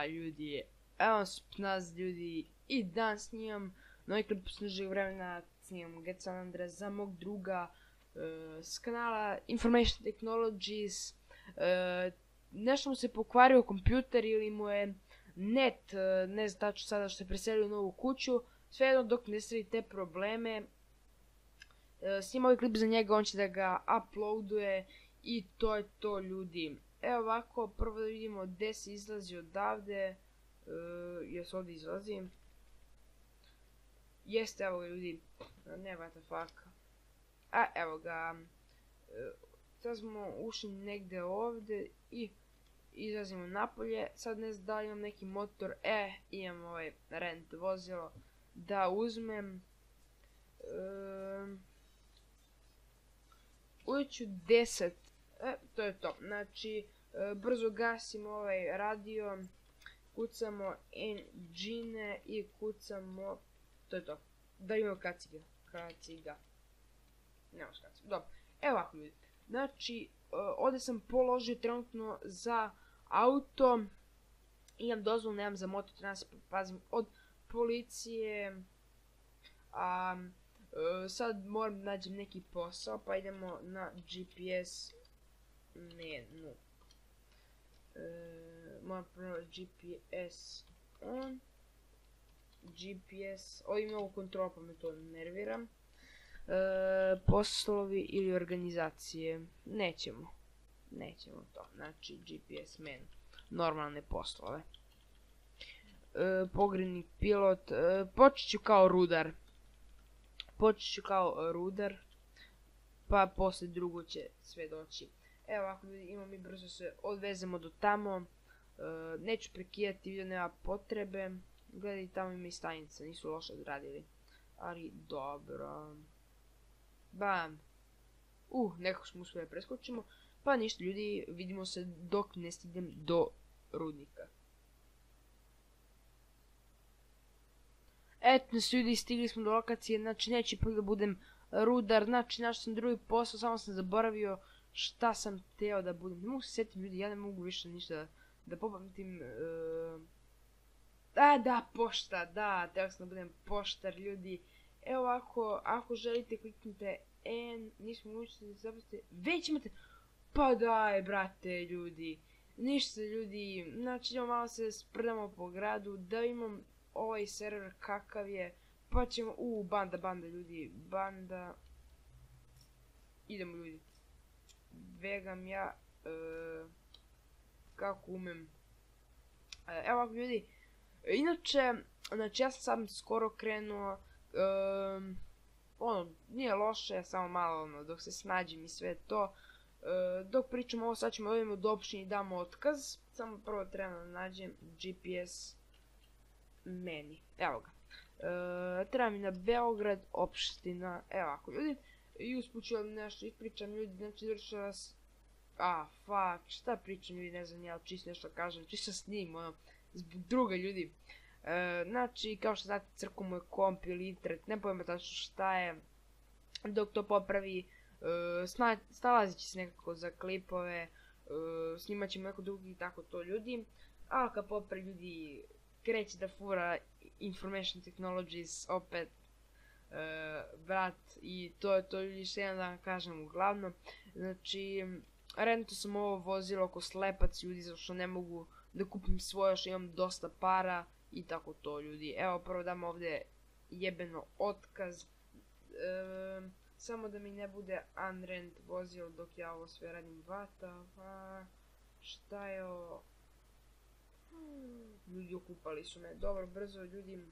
Ljudi, evo nas ljudi i dan snimam novi klip s dužeg vremena, snimam Get San Andreas za mog druga s kanala Information Technologies. Nešto mu se pokvario kompjuter ili mu je net, ne znam tačno sada što je preselio u novu kuću. Svejedno dok ne sredi te probleme, snimam ovaj klip za njega, on će da ga uploaduje i to je to ljudi. Evo ovako, prvo da vidimo gdje se izlazi odavde. Jes ovdje izlazim? Jeste, evo ga ljudi. Ne, what the fuck. A, evo ga. Sad smo ušli negdje ovdje i izlazimo napolje. Sad ne znam da li imam neki motor. Imam ovaj rent vozilo da uzmem. Uvijek ću 10. To je to. Znači, brzo gasimo ovaj radio. Kucamo engine i kucamo. To je to. Da imamo kaciga. Nemaš kaciga. Dobro. Evo ovako ljudi. Znači, ovdje sam položio trenutno za auto. Imam dozvolu, nemam za mototransport. Pazim od policije. Sad moram da nađem neki posao. Pa idemo na GPS menu. Moram prvo GPS on. GPS. Ovdje imam ovu kontrolu pa me to nervira. Poslovi ili organizacije. Nećemo to. Znači GPS menu. Normalne poslove. Pogrebni pilot. Počet ću kao rudar. Pa poslije drugo će sve doći. Evo ovako ljudi, imamo mi brzo se odvezemo do tamo. Neću prekidati video, nema potrebe. Gledaj, tamo ima i stanica, nisu loše odradili. Ali dobro. Bam. Nekako smo uspjeli preskočimo. Pa ništa ljudi, vidimo se dok ne stignem do rudnika. Eto nas ljudi, stigli smo do lokacije, znači neću ipak da budem rudar, znači našao sam drugi posao, samo sam zaboravio šta sam teo da budem. Ne mogu se sjetiti ljudi, ja ne mogu više ništa da popamtim. Da, pošta, da, teo sam da budem poštar ljudi. Evo ovako, ako želite kliknite N, nismo učili da zapravo već imate. Pa daj brate ljudi, ništa ljudi, znači idemo malo se sprdamo po gradu, da imam ovaj server kakav je, pa ćemo, banda ljudi, banda, idemo ljudi, vegam ja, kako umem, evo ovako ljudi, inače, znači ja sam skoro krenuo, nije loše, samo malo dok se snađem i sve to, dok pričamo ovo sad ćemo ovim od opštini damo otkaz, samo prvo treba da nađem GPS meni, evo ga, treba mi na Beograd opština, evo ovako ljudi, i usput ću vam nešto ispričam ljudi, znači završila vas, šta pričam ljudi, ne znam ja, čisto nešto kažem, čisto snimim, zbog druga ljudi, znači kao što znate crko moj komp ili internet, ne pojma tačno šta je, dok to popravi, snalazit će se nekako za klipove, snimat ćemo neko drugi i tako to ljudi, ali kad popravi ljudi kreće da fura Information Technologies opet, brat, i to je to ljudi što jedan dan kažem uglavnom, znači rentao sam ovo vozilo oko slepac ljudi, zato što ne mogu da kupim svoje, što imam dosta para i tako to ljudi, evo prvo dam ovdje jebeno otkaz, samo da mi ne bude unrent vozilo dok ja ovo sve radim, šta je ovo? Ljudi okupali su me, dobro, brzo ljudi,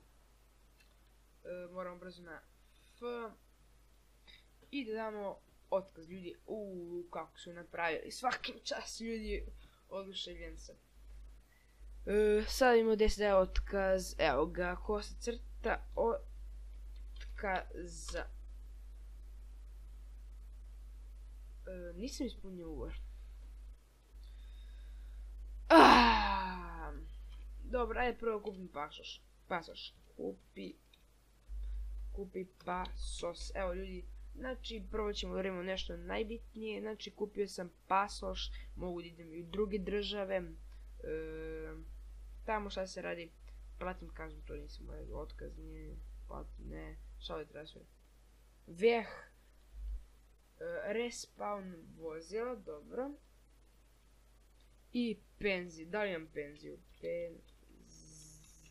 moramo brzo na F i da damo otkaz ljudi, kako su napravili, svakim čas ljudi, oduševljen sam. Sada imamo 10 daje otkaz, evo ga, kosa crta, otkaza. Nisam ispunio ugovor. Dobro, ajde prvo kupim pasoš. Kupi pasoš. Evo ljudi, znači prvo ćemo da radimo nešto najbitnije. Znači kupio sam pasoš, mogu da idem i u druge države. tamo šta se radi. Pratim, kažem, to nisam moj otkaz, nije, ne, šta ovdje treba sve. Veh, respawn vozila, dobro. I penziju, da li imam penziju?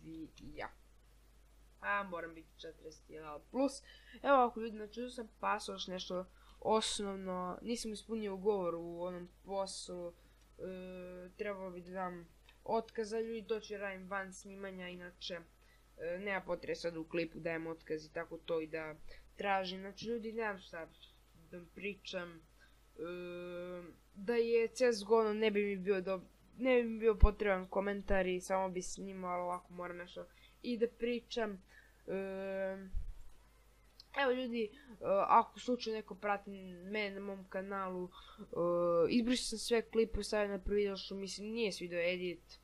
Penzija. A, moram biti 41 plus. Evo ovako ljudi, znači sam pasao još nešto osnovno. Nisam ispunio ugovor u onom poslu. Trebalo bi da dam otkaz za ljudi, to ću radim van snimanja, inače nema potrebe sad u klipu dajem otkaz i tako to i da tražim. Znači ljudi, nemam šta da pričam. Da je CSGO ne bi mi bio potreban komentar i samo bi snimao, ali ovako moram nešto i da pričam. Evo ljudi, ako slučajno neko prati mene na mom kanalu, izbrisao sam sve klipe, stavio na prvi video što mislim nije s video edit.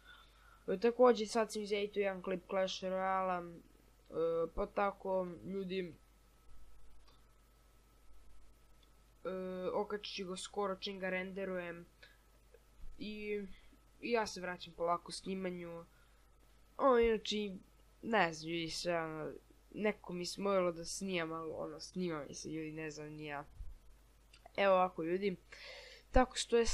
Također sad sam izeditao jedan klip Clash Royale, pa tako ljudi, okačit ću go skoro čim ga renderujem i ja se vraćam polako snimanju. Inače, ne znam ljudi, sve neko mi smojilo da snimam, ali snima mi se ljudi, ne znam ni ja. Evo ovako ljudi, tako što je